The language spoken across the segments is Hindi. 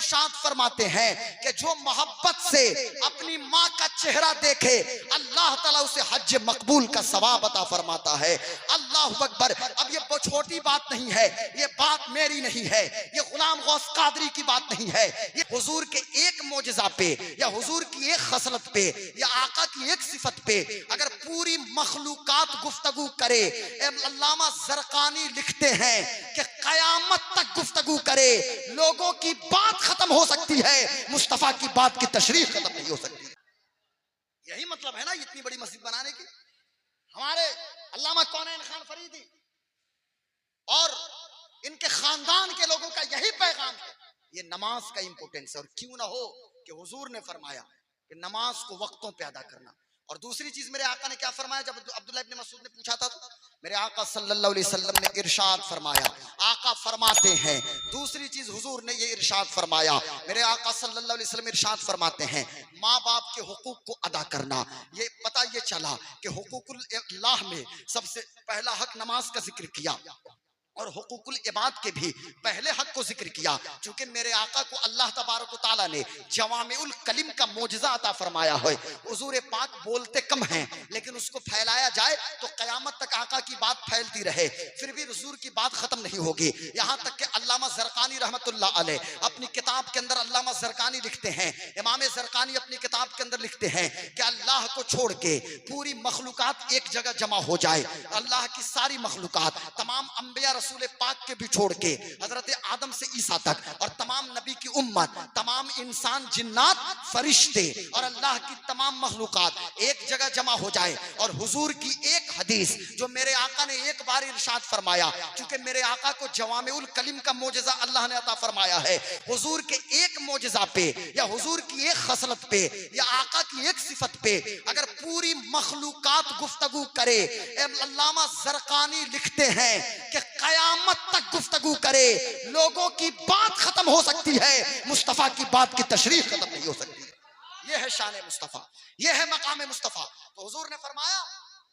इरशाद फरमाते हैं कि जो मोहब्बत से अपनी माँ का चेहरा देखे अल्लाह ताला उसे हज मकबूल का सवाब अता फरमाता है। अल्लाह अकबर। अब ये बहुत छोटी बात नहीं है, ये बात मेरी नहीं है, ये गुलाम गौस कादरी की बात नहीं है, ये हुजूर के एक मोजज़ा पे या हुजूर की एक खसलत पे या आका की एक सिफत पे अगर पूरी मखलूकात गुफ्तगू करे, अल्लामा ज़रक़ानी लिखते हैं कि कयामत तक गुफ्तगू करे, लोगों की बात खत्म हो सकती है, मुस्तफा की बात की तशरीह खत्म नहीं हो सकती। यही मतलब है ना इतनी बड़ी मस्जिद बनाने की। हमारे अल्लामा कौनैन खान फरीदी और इनके खानदान के लोगों का यही पैगाम है, ये नमाज का इंपोर्टेंस है। और क्यों ना हो कि हुजूर ने फरमाया कि नमाज को वक्तों पे अदा करना। और दूसरी चीज मेरे आका ने क्या फरमाया, जब अब्दुल्लाह इब्न मसूद ने पूछा था तो मेरे आका सल्लल्लाहु अलैहि वसल्लम ने इरशाद फरमाया, आका फरमाते हैं, दूसरी चीज हुजूर ने ये इरशाद फरमाया, मेरे आका सल्लल्लाहु अलैहि वसल्लम इरशाद फरमाते हैं, माँ बाप के हुकूक को अदा करना। ये पता ये चला कि हुकूकुल अल्लाह में सबसे पहला हक नमाज का जिक्र किया और हुकूकुल इबाद के भी पहले हक को जिक्र किया, क्योंकि मेरे आका को अल्लाह तबारक व तआला ने जवामिउल कलिम का मोजज़ा अता फरमाया है। हुजूर पाक बोलते कम हैं, लेकिन उसको फैलाया जाए तो क़यामत तक आका की बात फैलती रहे, फिर भी हुजूर की बात खत्म नहीं होगी। यहाँ तक कि अल्लामा ज़रक़ानी रहमतुल्लाह अलैह अपनी किताब के अंदर, अल्लामा ज़रक़ानी लिखते हैं, इमाम ज़रक़ानी अपनी किताब के अंदर लिखते हैं कि अल्लाह को छोड़ के पूरी मखलूकात एक जगह जमा हो जाए, अल्लाह की सारी मखलूकात, तमाम अंबिया रसूल पाक के भी छोड़ के हजरत आदम से ईसा तक और तमाम नबी की उम्मत, तमाम इंसान, जिन्नात, फरिश्ते और अल्लाह की तमाम मखलूकात एक जगह जमा हो जाए और हुजूर की एक हदीस जो मेरे आका ने एक बार इरशाद फरमाया, क्योंकि मेरे आका को जवामिउल कलिम का मोजज़ा अल्लाह ने अता फरमाया है, हुजूर के एक मोजज़ा पे या हुजूर की एक खसलत पे या आका की एक सिफत पे अगर पूरी मखलूकात गुफ्तगू करे, अल्लामा ज़रक़ानी लिखते हैं कि कयामत तक गुफ्तगू करे, लोगों की बात खत्म हो सकती है, मुस्तफा की बात की तशरीह खत्म नहीं हो सकती। यह है शान मुस्तफा, यह है मकाम मुस्तफा। तो हुजूर ने फरमाया,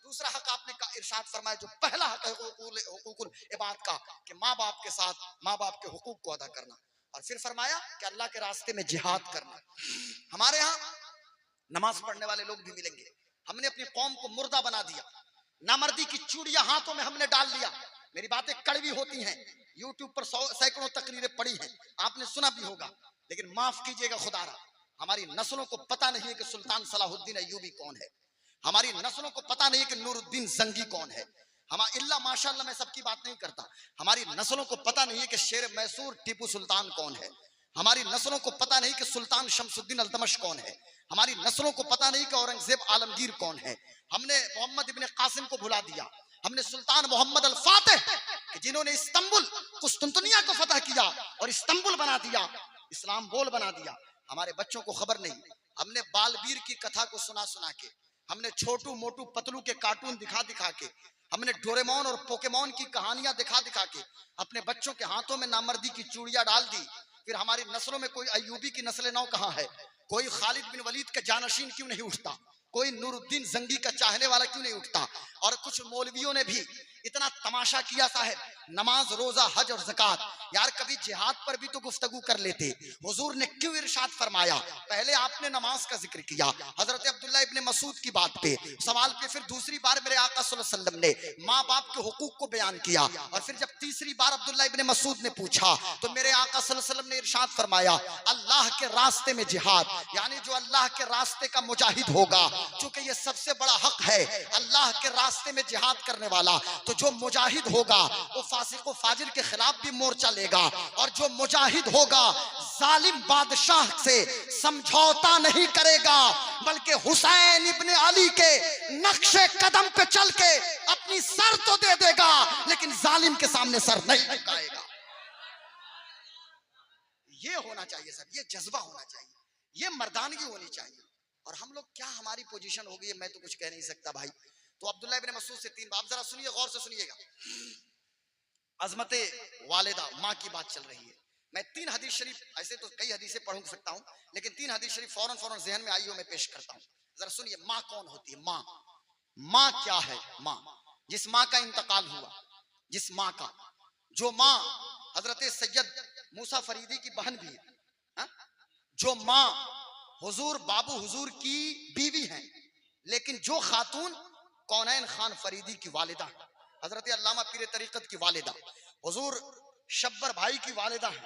दूसरा हक आपने का इरशाद फरमाया, जो पहला हक है हुकूकुल इबाद का, कि माँ बाप के साथ माँ बाप के हुकूक को अदा करना, और फिर फरमाया कि अल्लाह के रास्ते में जिहाद करना। हमारे यहाँ नमाज पढ़ने वाले लोग भी मिलेंगे, हमने अपनी कौम को मुर्दा बना दिया, नामर्दी की चूड़ियां हाथों में हमने डाल लिया। मेरी बातें कड़वी होती हैं, यूट्यूब पर सैकड़ों तकरीरें पड़ी हैं, आपने सुना भी होगा, लेकिन माफ कीजिएगा खुदारा, हमारी नस्लों को पता नहीं है कि सुल्तान सलाहुद्दीन अय्यूबी कौन है, हमारी नस्लों को पता नहीं है कि नूरुद्दीन जंगी कौन है, हम इल्ला माशाअल्लाह, मैं सबकी बात नहीं करता, हमारी नस्लों को पता नहीं है कि शेर मैसूर टीपू सुल्तान कौन है, हमारी नस्लों को पता नहीं कि सुल्तान शमसुद्दीन अल्तमश कौन है, हमारी नस्लों को पता नहीं कि औरंगजेब आलमगीर कौन है। हमने मोहम्मद इब्ने कासिम को भुला दिया, हमने सुल्तान मोहम्मद अल फातिह जिन्होंने इस्तांबुल कुस्तुनतुनिया को फतह किया और इस्तांबुल बना दिया, इस्लाम बोल बना दिया, हमारे बच्चों को खबर नहीं। हमने बालवीर की कथा को सुना सुना के, हमने छोटू मोटू पतलू के कार्टून दिखा दिखा के, हमने डोरेमोन और पोकेमोन की कहानियां दिखा दिखा के अपने बच्चों के हाथों में नामर्दी की चूड़ियां डाल दी। फिर हमारी नस्लों में कोई अय्यूबी की नस्ल नौ कहाँ है, कोई खालिद बिन वलीद का जानशीन क्यों नहीं उठता, कोई नूरुद्दीन जंगी का चाहने वाला क्यों नहीं उठता। और कुछ मौलवियों ने भी इतना तमाशा किया साहब, नमाज, रोजा, हज और ज़कात, यार कभी जिहाद पर भी तो गुफ्तगू कर लेते। हुजूर ने क्यों इरशाद फरमाया, पहले आपने नमाज का जिक्र किया हजरत अब्दुल्लाह इब्ने मसूद की बात पे सवाल पे, फिर दूसरी बार मेरे आका सल्लल्लाहु अलैहि वसल्लम ने माँ बाप के हुकूक को बयान किया, और फिर जब तीसरी बार अब्दुल्लाह इब्ने मसूद ने पूछा तो मेरे आका सल्लल्लाहु अलैहि वसल्लम ने इरशाद फरमाया, अल्लाह के रास्ते में जिहाद, यानी जो अल्लाह के रास्ते का मुजाहिद होगा, क्योंकि ये सबसे बड़ा हक है अल्लाह के रास्ते में जिहाद करने वाला, तो जो मुजाहिद होगा वो फासिक व फाजिर के खिलाफ भी मोर्चा लेगा, और जो मुजाहिद होगा जालिम बादशाह से समझौता नहीं करेगा, बल्कि हुसैन इब्ने अली के नक्शे कदम पे चल के अपनी सर तो दे देगा, लेकिन जालिम के सामने सर नहीं झुकाएगा। ये होना चाहिए सर, ये जज्बा होना चाहिए, ये मर्दानगी होनी चाहिए। और हम लोग क्या, हमारी पोजीशन हो गई है, मैं तो कुछ कह नहीं सकता भाई। तो अब्दुल्लाह इब्ने मसूद से तीन, आप जरा सुनिए, गौर से सुनिएगा, अजमते वालिदा, माँ की बात चल रही है। मैं तीन हदीस शरीफ, ऐसे तो कई हदीसें पढ़ सकता हूँ, लेकिन तीन हदीस शरीफ फौरन फौरन जहन में आई हो, मैं पेश करता हूँ। जरा सुनिए, माँ कौन होती है, माँ, माँ क्या है। माँ, जिस माँ का इंतकाल हुआ, जिस माँ का, जो माँ हजरत सैयद मूसा फरीदी की बहन भी है, जो माँ हुजूर बाबू हुजूर की बीवी हैं, लेकिन जो खातून कौनैन खान फरीदी की वालिदा है, हजरत अल्लामा पीर तरीकत की वालिदा, हुजूर शब्बर भाई की वालिदा है।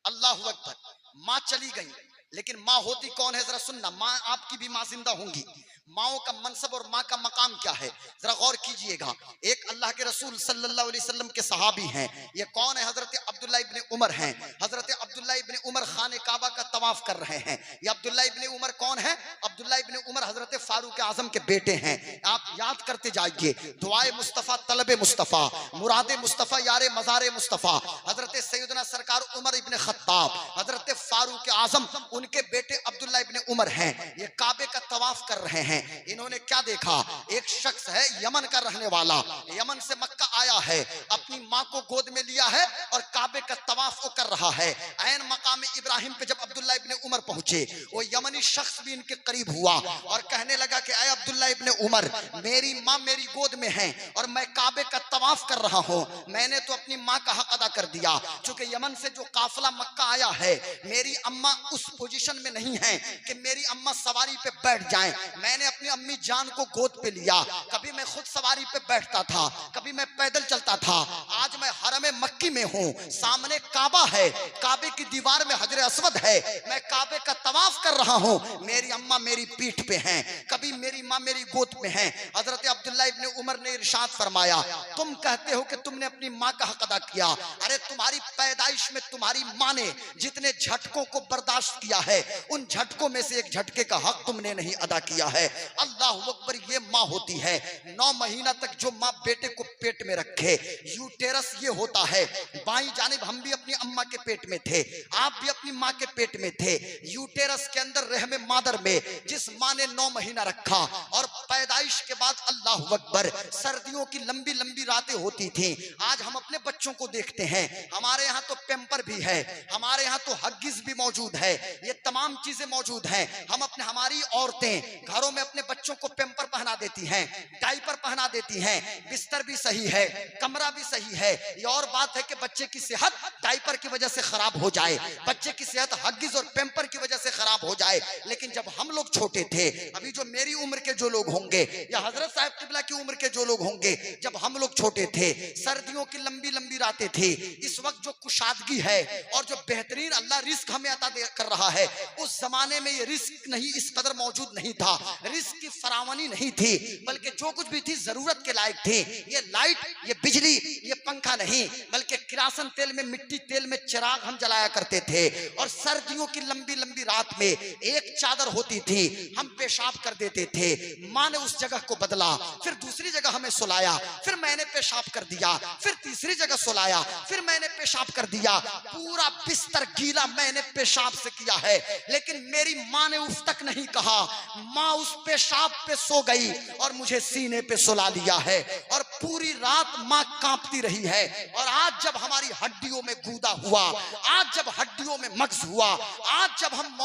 अल्लाहु अकबर। माँ चली गई, लेकिन माँ होती कौन है जरा सुनना। माँ आपकी भी माँ जिंदा होंगी। माओ का मनसब और माँ का मकाम क्या है जरा गौर कीजिएगा। एक अल्लाह के रसूल सल्लल्लाहु अलैहि वसल्लम के सहाबी हैं। ये कौन है? हजरत अब्दुल्ला इब्ने उमर हैं। हजरत अब्दुल्ला इब्ने उमर खाने काबा का तवाफ कर रहे हैं। ये अब्दुल्ला इब्ने उमर कौन है? अब्दुल्ला इब्ने उमर हजरत फारूक आजम के बेटे हैं। आप याद करते जाइए, दुआए मुस्तफ़ा, तलबे मुस्तफ़ा, मुरादे मुस्तफ़ा, यारे मज़ारे मुस्तफ़ा, हजरत सैयदना सरकार उमर इब्ने खत्ताब, हजरत फारूक आजम, उनके बेटे अब्दुल्ला इब्ने उमर हैं। ये काबे का तवाफ कर रहे हैं। इन्होंने क्या देखा? एक शख्स है यमन का रहने वाला, यमन से मक्का आया है, अपनी माँ को गोद में लिया है और काबे का तवाफ वो कर रहा है। ऐन मकाम इब्राहिम पे जब अब्दुल्ला इब्ने उमर पहुंचे, वो यमनी शख्स भी इनके करीब हुआ और कहने लगा कि ऐ अब्दुल्ला इब्ने उमर, मेरी माँ मेरी गोद में है और मैं काबे का तवाफ कर रहा हूँ। मैंने तो अपनी माँ का हक अदा कर दिया। चूंकि यमन से जो काफिला मक्का आया है, मेरी अम्मा उस पोजीशन में नहीं है कि मेरी अम्मा सवारी पे बैठ जाएं। मैंने अपनी अम्मी जान को गोद पे लिया। कभी मैं खुद सवारी पे बैठता था, कभी मैं पैदल चलता था। आज मैं हरम मक्की में हूँ, सामने काबा है, काबे की दीवार में हजर अस्वद है, मैं काबे का तवाफ कर रहा हूँ। मेरी अम्मा मेरी पीठ पे हैं, कभी मेरी माँ मेरी गोद में है। हजरत अब्दुल्ला इब्ने उमर ने इरशाद फरमाया, तुम कहते हो कि तुमने अपनी माँ का हक अदा किया। अरे तुम्हारी पैदाइश में तुम्हारी माँ ने जितने झटकों को बर्दाश्त किया है, उन झटकों में से एक झटके का हक तुमने नहीं अदा किया है। अल्लाह अकबर। ये माँ होती है। 9 महीना तक जो माँ बेटे को पेट में रखे, यूटेरस ये होता है। बाईं जानिब हम भी अपनी अम्मा के पेट में थे, आप भी अपनी माँ के पेट में थे। यूटेरस के अंदर रहमे मादर में जिस माँ ने 9 महीना रखा और पैदाइश के बाद अल्लाह अकबर सर्दियों की लंबी लंबी रातें होती थी। आज हम अपने बच्चों को देखते हैं, हमारे यहाँ तो पेम्पर भी है, हमारे यहाँ तो हग्गिस भी मौजूद है, ये तमाम चीजें मौजूद हैं। हम अपने हमारी औरतें घरों में अपने बच्चों को पेम्पर पहना देती हैं, डायपर पहना देती हैं, बिस्तर भी सही है, कमरा भी सही है। ये और बात है कि बच्चे की सेहत डायपर की वजह से खराब हो जाए, बच्चे की सेहत हग्गिस और पेम्पर की वजह से खराब हो जाए। लेकिन जब हम लोग छोटे थे, अभी जो मेरी उम्र के जो लोग होंगे या हजरत साहब किबला की उम्र के जो लोग होंगे, जब हम लोग छोटे थे, सर्दियों की लंबी लंबी रातें थी। इस वक्त जो कुशादगी है और जो बेहतरीन अल्लाह रिस्क हमें अता कर रहा है, उस जमाने में ये रिस्क नहीं, इस कदर मौजूद नहीं था। रिस्क की फरावानी नहीं थी, बल्कि जो कुछ भी थी जरूरत के लायक थी। ये लाइट, ये बिजली, ये पंखा नहीं, बल्कि किरासन तेल में, मिट्टी तेल में चिराग हम जलाया करते थे। और सर्दियों की लंबी लंबी रात में एक चादर होती थी, हम पेशाब कर देते थे। माँ ने उस जगह को बदला, फिर दूसरी जगह हमें सुलाया, फिर मैंने पेशाब कर दिया, फिर तीसरी जगह सुलाया, फिर मैंने पेशाब कर दिया। पूरा बिस्तर गीला मैंने पेशाब से किया है, लेकिन मेरी माँ ने उफ तक नहीं कहा। माँ उस पेशाब पे सो गई और मुझे सीने पे सुला लिया है, और पूरी रात माँ कांपती रही है। और आज जब हमारी हड्डियों में गूदा हुआ, आज जब हड्डियों में मगज हुआ, आज जब हम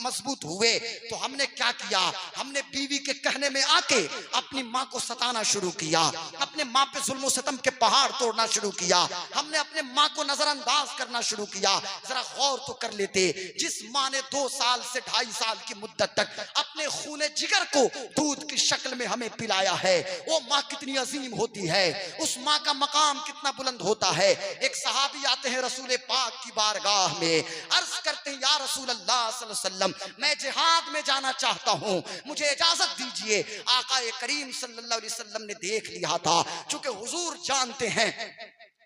मजबूत हुए, तो हमने क्या किया? हमने बीवी के कहने में आके अपनी माँ को सताना शुरू किया, अपने माँ पे जुल्म सितम के पहाड़ तोड़ना शुरू किया, हमने अपने माँ को नजरअंदाज करना शुरू किया। जरा गौर तो कर लेते, जिस माँ ने 2 साल से 2.5 साल की मुद्दत तक अपने खूने जिगर को दूध की शक्ल में हमें पिलाया है, वो माँ कितनी अजीम होती है, उस माँ का मकाम कितना बुलंद होता है। एक सहाबी आते हैं रसूल पाक की बारगाह में, अर्ज करते हैं, या रसूल अल्लाह सल्लल्लाहु अलैहि वसल्लम, मैं जिहाद में जाना चाहता हूँ, मुझे इजाजत दीजिए। आका करीम सल्लल्लाहु अलैहि वसल्लम ने देख लिया था, चूंकि हुजूर जानते हैं,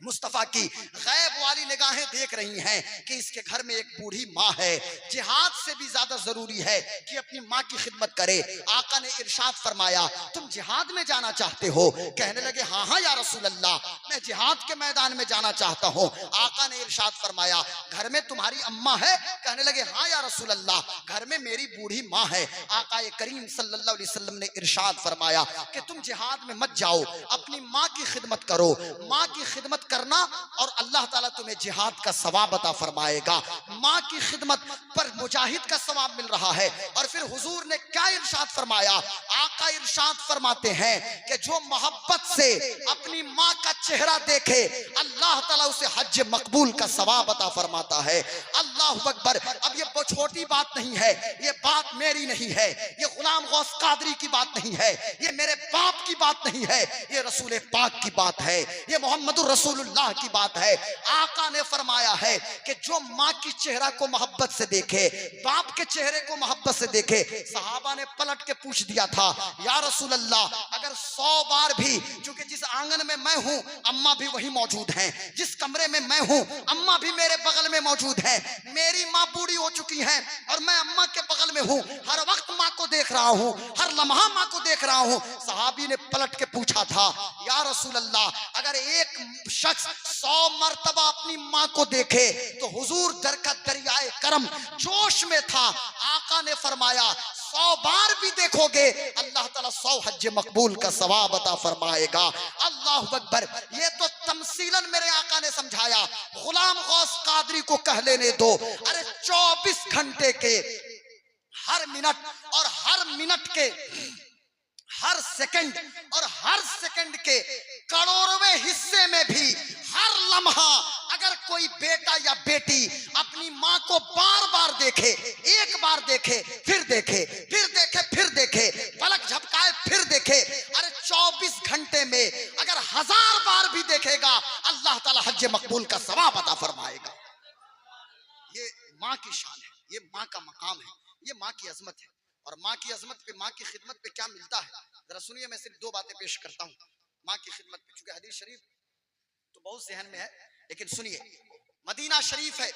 मुस्तफा की गैब वाली निगाहें देख रही हैं कि इसके घर में एक बूढ़ी माँ है, जिहाद से भी ज्यादा जरूरी है कि अपनी माँ की खिदमत करे। आका ने इरशाद फरमाया, तुम जिहाद में जाना चाहते हो? कहने लगे, हाँ हाँ या रसूल अल्लाह, मैं जिहाद के मैदान में जाना चाहता हूँ। आका ने इरशाद फरमाया, घर में तुम्हारी अम्मा है? कहने लगे, हाँ या रसूल अल्लाह, घर में मेरी बूढ़ी माँ है। आका करीम सल्लल्लाहु अलैहि वसल्लम ने इरशाद फरमाया कि तुम जिहाद में मत जाओ, अपनी माँ की खिदमत करो। माँ की खिदमत करना और अल्लाह ताला तुम्हें जिहाद का सवाब अता फरमाएगा। माँ की खिदमत पर मुजाहिद का सवाब मिल रहा है। और फिर हुजूर ने क्या इरशाद फरमाया? आका इरशाद फरमाते हैं कि जो मोहब्बत से अपनी माँ का चेहरा देखे अल्लाह ताला उसे हज मकबूल का सवाब अता फरमाता है। अल्लाह अकबर। अब ये छोटी बात नहीं है, ये बात मेरी नहीं है, ये गुलाम गौस कादरी की बात नहीं है, ये मेरे बाप की बात नहीं है, ये रसूल पाक की बात है, ये मोहम्मदुर रसूलुल्लाह की बात है। आका ने फरमाया है कि जो माँ की चेहरा को मोहब्बत से देखे, बाप के चेहरे को मोहब्बत से देखे। सहाबा ने पलट के पूछ दिया था, या रसूल अल्लाह, अगर 100 बार भी, क्योंकि जिस आंगन में मैं हूं अम्मा भी वही मौजूद हैं, जिस कमरे में मैं हूं अम्मा भी मेरे बगल में मौजूद है, मेरी माँ बूढ़ी हो चुकी है और मैं अम्मा के बगल में हूं, हर वक्त माँ को देख रहा हूं, हर लम्हा माँ को देख रहा हूं। सहाबी ने पलट के पूछा था, या रसूल अल्लाह, अगर एक शख्स 100 मर्तबा अपनी माँ को देखे तो हुजूर दर का दरियाए करम जोश में था। आका ने फरमाया 100 बार भी देखोगे अल्लाह ताला 100 हज मकबूल का सवाब अता फरमाएगा। अल्लाह अकबर। ये तो तमसीलन मेरे आका ने समझाया। गुलाम गौस कादरी को कह लेने दो, अरे 24 घंटे के हर मिनट और हर मिनट के हर सेकंड और हर सेकंड के करोड़वें हिस्से में भी हर लम्हा अगर कोई बेटा या बेटी अपनी माँ को बार बार देखे, एक बार देखे, फिर देखे, फिर देखे, फिर देखे, पलक झपकाए फिर देखे, अरे 24 घंटे में अगर 1000 बार भी देखेगा अल्लाह ताला हज मकबूल का सवाब अता फरमाएगा। ये माँ की शान है, ये माँ का मकाम है, ये माँ की अजमत है। और माँ की अजमत पे, माँ की खिदमत पे क्या मिलता है, जरा सुनिए। मैं सिर्फ 2 बातें पेश करता हूँ माँ की खिदमत पे, चूंकि हदीस शरीफ तो बहुत जहन में है, लेकिन सुनिए। मदीना शरीफ है,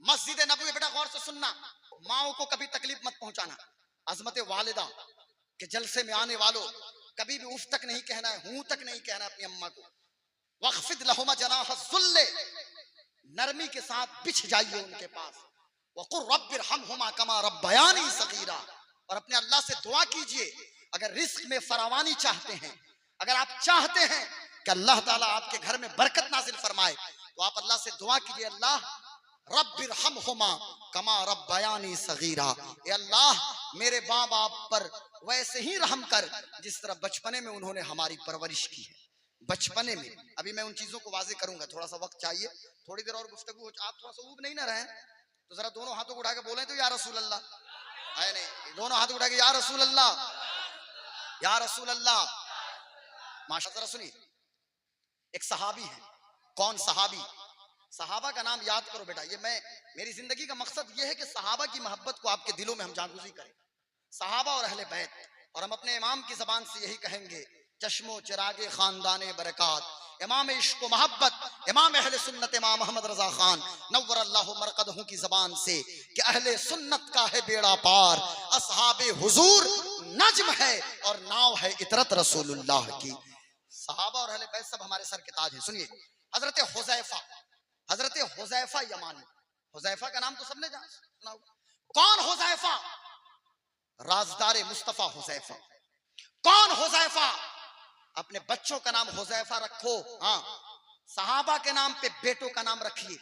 मस्जिद नबवी, बेटा गौर से सुनना, माओ को कभी तकलीफ मत पहुंचाना। अजमत वालिदा के जलसे में आने वालों, कभी भी उफ तक नहीं कहना है, हूं तक नहीं कहना है अपनी अम्मा को। वख्फिद लहुमा जनाह ज़ुल्ल, नरमी के साथ बिछ जाइए उनके पास। वक़ुर रब्बिरहमहुमा कमा रब्बयानी सगीरा, और अपने अल्लाह से दुआ कीजिए अगर रिस्क में फरावानी चाहते हैं, अगर आप चाहते हैं कि अल्लाह ताला आपके घर में बरकत नाजिल फरमाए, तो आप अल्लाह से दुआ कीजिए, अल्लाह रब्बिरहमहुमा कमा रब्बयानी सगीरा, ए अल्लाह मेरे माँ बाप पर वैसे ही रहम कर जिस तरह बचपने में उन्होंने हमारी परवरिश की है। बचपने में, अभी मैं उन चीजों को वाजे करूंगा, थोड़ा सा वक्त चाहिए, थोड़ी देर और गुफ्तगू हो। आप थोड़ा सा ऊब नहीं ना रहे, तो जरा दोनों हाथों को उठा के बोले तो या रसूल अल्लाह, है नहीं, दोनों हाथ उठा के या रसूल अल्लाह, या रसूल अल्लाह। माशा, जरा सुनिए। एक सहाबी है, कौन सहाबी? सहाबा का नाम याद करो बेटा। ये मेरी जिंदगी का मकसद ये है कि सहाबा की मोहब्बत को आपके दिलों में हम जागूजी करें, सहाबा और अहले बैत। और हम अपने इमाम की जबान से यही कहेंगे, चश्मो चिरागे खानदाने बरकात, इमाम इश्क व मोहब्बत, इमाम अहले सुन्नत इमाम मोहम्मद रजा खान नव्वर अल्लाहु मरकदहू की जबान से कि अहले सुन्नत का है बेड़ा पार, असहाबे हुजूर नज्म है और नाव है इतरत रसूलुल्लाह की। सहाबा और अहले बैत सब हमारे सर के ताज हैं। सुनिए, हजरत हुज़ैफा, हजरत हुज़ैफा यमानी, हुज़ैफा का नाम तो सबने सुना होगा। कौन हुज़ैफा? राजदार मुस्तफा हुज़ैफा। कौन हुज़ैफा? अपने बच्चों का नाम हुज़ैफा रखो, हाँ, सहाबा के नाम पे बेटों का नाम रखिए।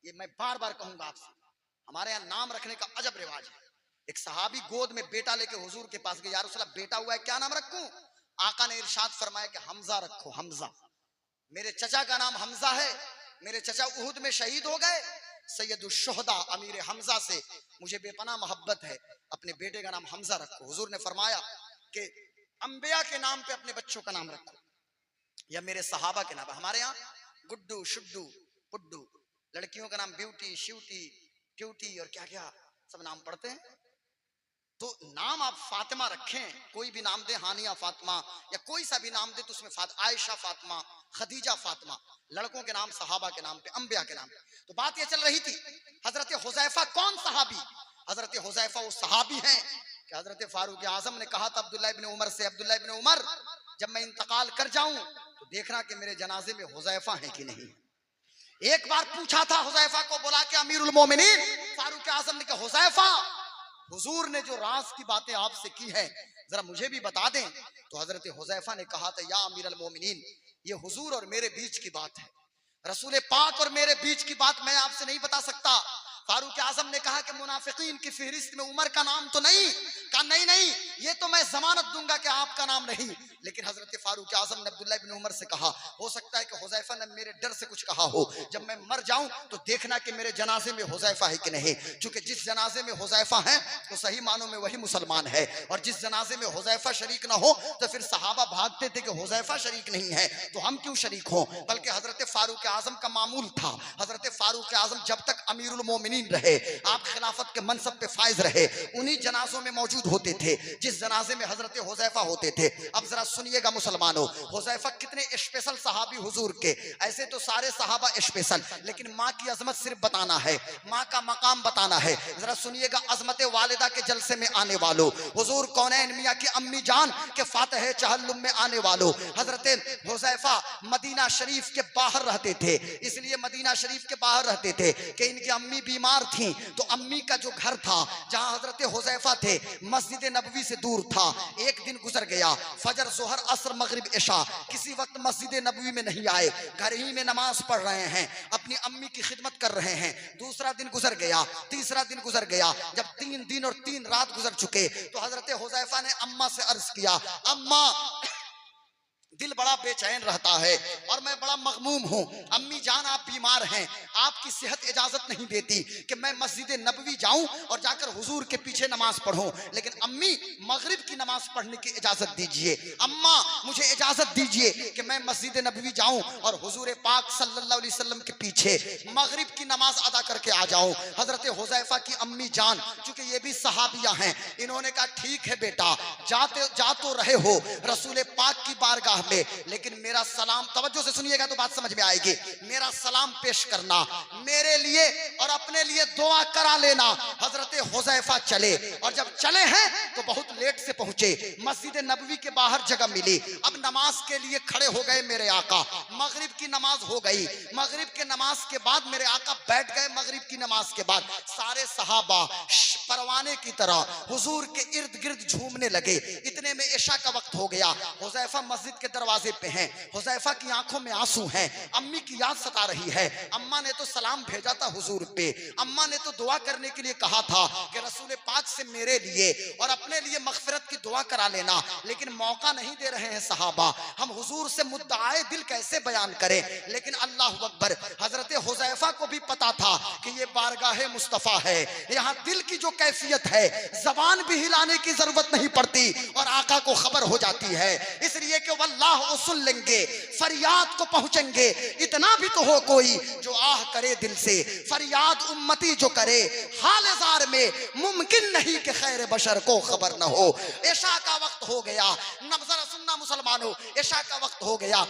ये मैं बार बार कहूंगा आपसे, हमारे यहाँ नाम रखने का अजब रिवाज है। एक सहाबी गोद में बेटा लेके हुजूर के पास गए, या रसूल अल्लाह बेटा हुआ है, क्या नाम रखूं? आका ने इरशाद फरमाया कि हमजा रखो, हमजा। मेरे चचा का नाम हमजा है, मेरे चचा उहुद में शहीद हो गए, सैयदुश शुहदा अमीर हमजा से मुझे बेपनाह मोहब्बत है, अपने बेटे का नाम हमजा रखो। हुजूर ने फरमाया कि अंबिया के नाम पे अपने बच्चों का नाम रखो, या मेरे सहाबा के नाम। हमारे यहाँ गुड्डू, शुड्डू, पुड्डू, लड़कियों का नाम ब्यूटी, शिवटी, ट्यूटी और क्या क्या सब नाम पढ़ते हैं। तो नाम आप फातिमा रखें, कोई भी नाम दे, हानिया फातिमा या कोई सा भी नाम दे, तो उसमें आयशा फातिमा, खदीजा फातिमा, लड़कों के नाम सहाबा के नाम पे, अंबिया के नाम पे। तो बात ये चल रही थी, हजरत हुज़ैफा कौन सहाबी? हजरत हुज़ैफा वो सहाबी हैं कि हजरत फारूक आजम ने कहा था अब्दुल्लाह इब्न उमर से, अब्दुल्लाह इब्न उमर, जब मैं इंतकाल कर जाऊं तो देखना कि मेरे जनाजे में हुज़ैफा है कि नहीं। एक बार पूछा था हुज़ैफा को, बोला कि अमीरुल मोमिनीन, फारूक आजम ने कहा हुज़ैफा, हुजूर ने जो राज की बातें आपसे की हैं जरा मुझे भी बता दें। तो हजरत हुज़ैफा ने कहा था, या अमीरुल मोमिनीन, ये हुजूर और मेरे बीच की बात है, रसूल पाक और मेरे बीच की बात मैं आपसे नहीं बता सकता। फारूक आजम ने कहा कि मुनाफिकीन की फहरिस्त में उमर का नाम तो नहीं। कहा नहीं नहीं, ये तो मैं जमानत दूंगा कि आपका नाम नहीं। लेकिन हजरत फारूक आजम ने अब्दुल्लाह इब्न उमर से कहा, हो सकता है कि हुज़ैफा ने मेरे डर से कुछ कहा हो, जब मैं मर जाऊं तो देखना कि मेरे जनाजे में हुज़ैफा है कि नहीं। क्योंकि जिस जनाजे में हुज़ैफा है तो सही मानों में वही मुसलमान है, और जिस जनाजे में हुज़ैफा शरीक ना हो तो फिर सहाबा भागते थे कि हुज़ैफा शरीक नहीं है तो हम क्यों शरीक हों। बल्कि हजरत फारूक आजम का मामूल था, हजरत फारूक आजम जब तक अमीरुल मोमिनीन रहे, आप खिलाफत के मनसब पे फायज रहे, उन्हीं जनाजों में मौजूद होते थे जिस जनाजे में हजरत हुज़ैफा होते थे। अब जरा सुनिएगा मुसलमानों, हुज़ैफा कितने स्पेशल सहाबी हुजूर के। ऐसे तो सारे सहाबा स्पेशल, लेकिन माँ की अजमत सिर्फ बताना है, माँ का मकाम बताना है। जरा सुनिएगा, अजमत वालिदा के जलसे में आने वालों, हुजूर कौनैन मियाँ की अम्मी जान के फातह चहल्लुम में आने वालों, हजरत हुज़ैफा मदीना शरीफ के बाहर रहते थे। इसलिए मदीना शरीफ के बाहर रहते थे कि इनकी अम्मी बीमार थी, तो अम्मी का जो घर था जहां हजरत हुज़ैफा थे मस्जिद नबवी से दूर था। एक दिन गुजर गया, फजर जोहर असर मगरिब इशा किसी वक्त मस्जिद नबवी में नहीं आए, घर ही में नमाज पढ़ रहे हैं, अपनी अम्मी की खिदमत कर रहे हैं। दूसरा दिन गुजर गया, तीसरा दिन गुजर गया, जब 3 दिन और 3 रात गुजर चुके तो हजरत हुज़ैफा ने अम्मा से अर्ज किया, अम्मा दिल बड़ा बेचैन रहता है और मैं बड़ा मगमूम हूँ। अम्मी जान आप बीमार हैं, आपकी सेहत इजाजत नहीं देती कि मैं मस्जिद नबवी जाऊं और जाकर हुजूर के पीछे नमाज पढ़ूं, लेकिन अम्मी मगरिब की नमाज पढ़ने की इजाजत दीजिए। अम्मा मुझे इजाजत दीजिए कि मैं मस्जिद नबवी जाऊं और हुजूर पाक सल्लल्लाहु अलैहि वसल्लम के पीछे मगरिब की नमाज अदा करके आ जाऊं। हजरत हुज़ैफा की अम्मी जान, चूंकि ये भी सहाबिया हैं, इन्होंने कहा ठीक है बेटा, जा तो रहे हो रसूल पाक की बारगाह में, लेकिन मेरा सलाम, तवज्जो से सुनिएगा तो बात समझ में आएगी, मेरा सलाम पेश करना, मेरे लिए और अपने लिए दुआ करा लेना। हजरत हुज़ैफा चले और जब चले हैं तो बहुत लेट से पहुंचे, मस्जिद नबवी के बाहर जगह मिली। अब नमाज के लिए खड़े हो गए मेरे आका, मगरिब की नमाज हो गई, मगरिब के नमाज के बाद मेरे आका बैठ गए। मगरिब की नमाज के बाद सारे सहाबा परवाने की तरह हुजूर के इर्द गिर्द झूमने लगे। इतने में इशा का वक्त हो गया, हुज़ैफा मस्जिद के दरवाजे पे हैं, हुज़ैफा की आंखों में आंसू हैं, अम्मी की याद सता रही है। अम्मा ने तो सलाम भेजा था हुजूर पे, अम्मा ने तो दुआ करने के लिए कहा था कि रसूल पाक से मेरे लिए और अपने लिए मगफिरत की दुआ करा लेना, लेकिन मौका नहीं दे रहे हैं सहाबा। हम हुजूर से मुद्दाए दिल कैसे बयान करें। लेकिन अल्लाह अकबर, हजरत हुज़ैफा को भी पता था कि ये बारगाह मुस्तफ़ा है, यहाँ दिल की जो कैफियत है जबान भी हिलाने की जरूरत नहीं पड़ती और आका को खबर हो जाती है। इसलिए कि वल्लाह सुन लेंगे, फरियाद को पहुंचेंगे। इतना भी तो हो कोई जो आह करे दिल से, फरियाद उम्मती जो करे हाल-ए-ज़ार में, मुमकिन नहीं कि खैर बशर को खबर न हो। इशा का वक्त हो गया, नज़र सुनना मुसलमानों, इशा का वक्त हो गया,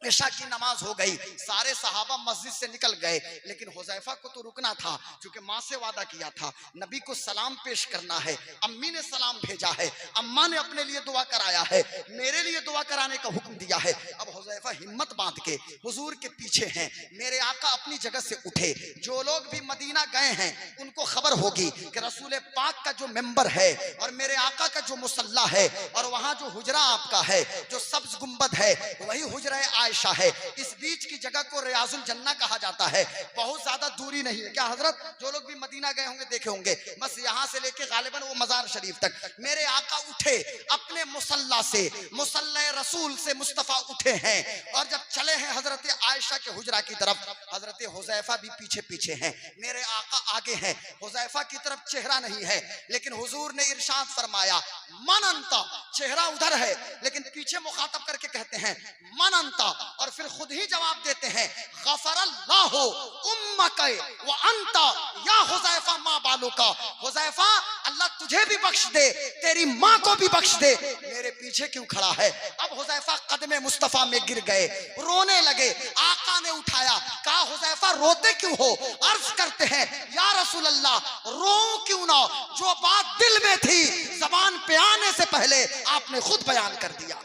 इशा की नमाज हो गई, सारे सहाबा मस्जिद से निकल गए। लेकिन हुज़ैफा को तो रुकना था, क्योंकि माँ से वादा किया था, नबी को सलाम पेश करना है, अम्मी ने सलाम भेजा है, अम्मा ने अपने लिए दुआ कराया है, मेरे लिए दुआ कराने का हुक्म दिया है। अब हुज़ैफा हिम्मत बांध के हुजूर के पीछे हैं। मेरे आका अपनी जगह से उठे, जो लोग भी मदीना गए हैं उनको खबर होगी कि रसूल पाक का जो मेंबर है और मेरे आका का जो मुसल्ला है और वहां जो हुजरा आपका है, जो सब्ज गुंबद है, वही हुजरा आयशा है। इस बीच की जगह को रियाजुल जन्ना कहा जाता है। बहुत ज्यादा दूरी नहीं है। क्या हजरत, जो लोग भी मदीना गए होंगे देखे होंगे, बस यहाँ से लेके गालिबन वो मजार शरीफ तक मेरे आका उठे अपने मुसल्ला से, मुसल्ला रसूल से मुस्तफा उठे हैं और जब चले हैं हजरत आयशा के हुजरा की तरफ, हजरत हुज़ैफा भी पीछे पीछे हैं, मेरे आका आगे हैं। हुज़ैफा की तरफ चेहरा नहीं है, लेकिन हुजूर ने इरशाद फरमाया मन अंता, चेहरा उधर है लेकिन पीछे मुखातब करके कहते हैं मन अंता, और फिर खुद ही जवाब देते हैं गफरल्लाहु उम्मक व अंता या हुज़ैफा मा बालुका। हुज़ैफा अल्लाह तुझे भी बख्श दे, तेरी माँ को भी बख्श दे, मेरे पीछे क्यों खड़ा है। अब हुज़ैफा कदमे मुस्तफा में गिर गए, रोने लगे। आका ने उठाया, कहा हुज़ैफा रोते क्यों हो। अर्ज करते हैं या रसूल अल्लाह रो क्यों ना, जो बात दिल में थी जबान पे आने से पहले आपने खुद बयान कर दिया।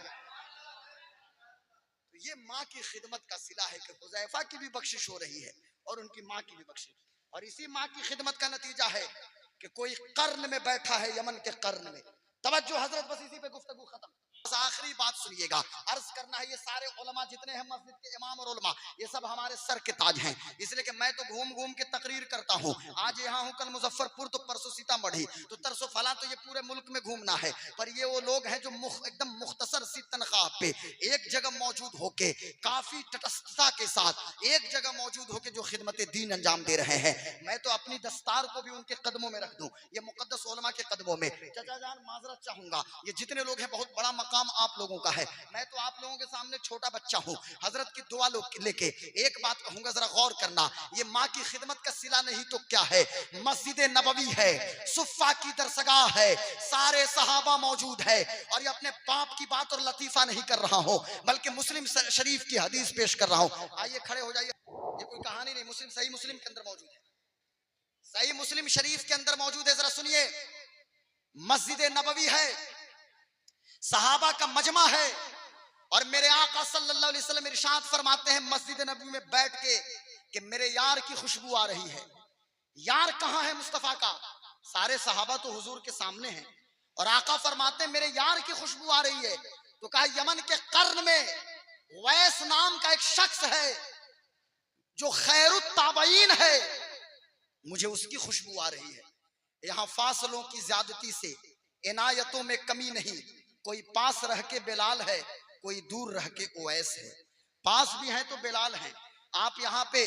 ये माँ की खिदमत का सिला है कि हुज़ैफा की भी बख्शिश हो रही है और उनकी माँ की भी बख्शिश, और इसी माँ की खिदमत का नतीजा है कि कोई कर्न में बैठा है, यमन के कर्न में। तवज्जो हजरत, बस इसी पे गुफ्तगू खत्म। आखिरी बात सुनिएगा, अर्ज करना है, ये सारे उलमा जितने हैं मस्जिद के इमाम और उलमा, ये सब हमारे सर के ताज हैं, इसलिए कि मैं तो घूम घूम के तकरीर करता हूँ। आज यहाँ हूँ, कल मुजफ्फरपुर, तो परसों सीतामढ़ी, तो तरसों फला, तो ये पूरे मुल्क में घूमना है। पर ये वो लोग हैं जो एकदम मुख्तसर सी तनख्वाह पे एक जगह मौजूद होके काफी तटस्थता के साथ एक जगह मौजूद होके जो खिदमत दीन अंजाम दे रहे हैं। मैं तो अपनी दस्तार को भी उनके कदमों में रख दूं, ये मुकद्दस उलमा के कदमों में। चाचा जान माजरत चाहूंगा, ये जितने लोग हैं बहुत बड़ा मकाम आप लोगों का है, मैं तो आप लोगों के सामने छोटा बच्चा हूँ। हजरत की दुआ लेके एक बात कहूंगा, जरा गौर करना, ये माँ की खिदमत का सिला नहीं तो क्या है? मस्जिद नबवी है, सुफ़ा की दरसगाह है, सारे सहाबा मौजूद है, और ये अपने बाप की बात और लतीफा नहीं कर रहा हूँ, बल्कि मुस्लिम शरीफ की हदीस पेश कर रहा हूँ। आइए खड़े हो जाइए, ये कोई कहानी नहीं, सही मुस्लिम के अंदर मौजूद है, सही मुस्लिम शरीफ के अंदर मौजूद है। जरा सुनिए, मस्जिद नबवी है, सहाबा का मजमा है, और मेरे आका सल्लल्लाहु अलैहि वसल्लम इरशाद फरमाते हैं मस्जिद नबवी में बैठ के कि मेरे यार की खुशबू आ रही है। यार कहाँ है मुस्तफा का? सारे सहाबा तो हुजूर के सामने हैं, और आका फरमाते हैं मेरे यार की खुशबू आ रही है। तो कहा यमन के कर्न में वैस नाम का एक शख्स है जो खैरुत ताबईन है, मुझे उसकी खुशबू आ रही है। यहाँ फासलों की ज्यादती से इनायतों में कमी नहीं, कोई पास रह के बिलाल है, कोई दूर रह के ओवैस है। पास भी हैं तो बिलाल हैं। आप यहाँ पे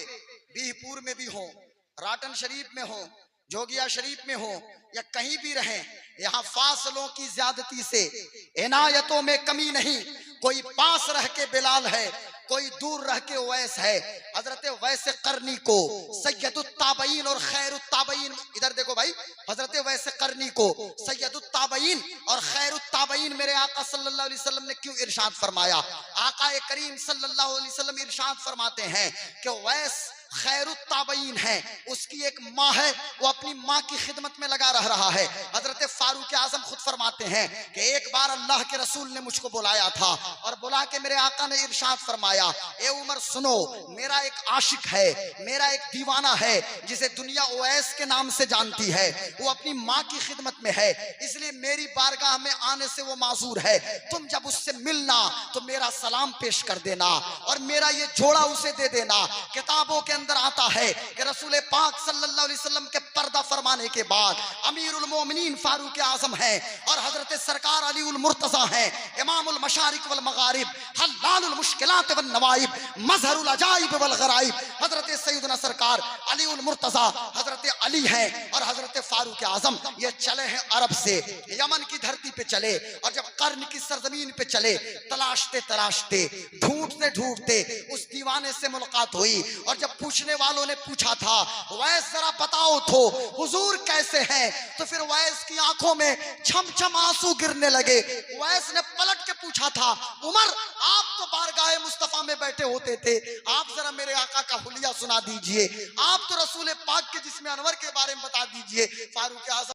बीहपुर में भी हो, राटन शरीफ में हो, जोगिया शरीफ में हो, या कहीं भी रहें, यहाँ फासलों की ज्यादती से इनायतों में कमी नहीं, कोई पास रह के बिलाल है, कोई दूर रह के ओवैस है। हजरत वैस करनी को सैयदुत ताबईन और खैरुत ताबईन, इधर देखो भाई, हजरत वैस करनी को सैयदुत ताबईन और खैरुत ताबईन मेरे आका सल्लल्लाहु अलैहि वसल्लम ने क्यों इरशाद फरमाया? आका करीम सल्लल्लाहु अलैहि वसल्लम इरशाद फरमाते हैं कि वैस खैरुत ताबईन है, उसकी एक माँ है, वो अपनी माँ की खिदमत में लगा रहा है। हजरत फारूक आजम खुद फरमाते हैं कि एक बार अल्लाह के रसूल ने मुझको बुलाया था, और बुला के मेरे आका ने इरशाद फरमाया, ए उमर सुनो, मेरा एक आशिक है, मेरा एक दीवाना है, जिसे दुनिया ओवैस के नाम से जानती है, वो अपनी माँ की खिदमत में है, इसलिए मेरी बारगाह में आने से वो माजूर है। तुम जब उससे मिलना तो मेरा सलाम पेश कर देना, और मेरा ये जोड़ा उसे दे देना। किताबों के अंदर आता है कि रसूल पाक सल्लल्लाहु अलैहि वसल्लम के पर्दा फरमाने के बाद अमीरुल मोमिनीन फारूक आजम हैं, और हजरत सरकार अली उल मुर्तजा हैं, इमामुल मशारिक वल मगारिब, हल्लालुल मुश्किलात वन नवाइब, मजहरुल अजाइब वल गराइब, हजरत सैयदना सरकार अली उल मुर्तजा हजरत अली हैं, और हजरत फारूक आजम ये चले हैं अरब से, यमन की धरती पे चले, और जब कर्न की सरजमीन पे चले, तलाशते तलाशते, ढूंढते ढूंढते उस दीवाने से मुलाकात हुई, और जब पूछने वालों ने पूछा था वैस जरा बताओ तो हुजूर कैसे हैं, तो फिर वैस की आंखों में छम छम आंसू गिरने लगे। वैस ने पलट के पूछा था, उमर आप तो बारगाह मुस्तफा में बैठे होते थे, आप जरा मेरे आका का हुलिया सुना दीजिए, आप तो रसूल पाक के जिस्म अनवर के बारे में बता दीजिए। फारूक आज़म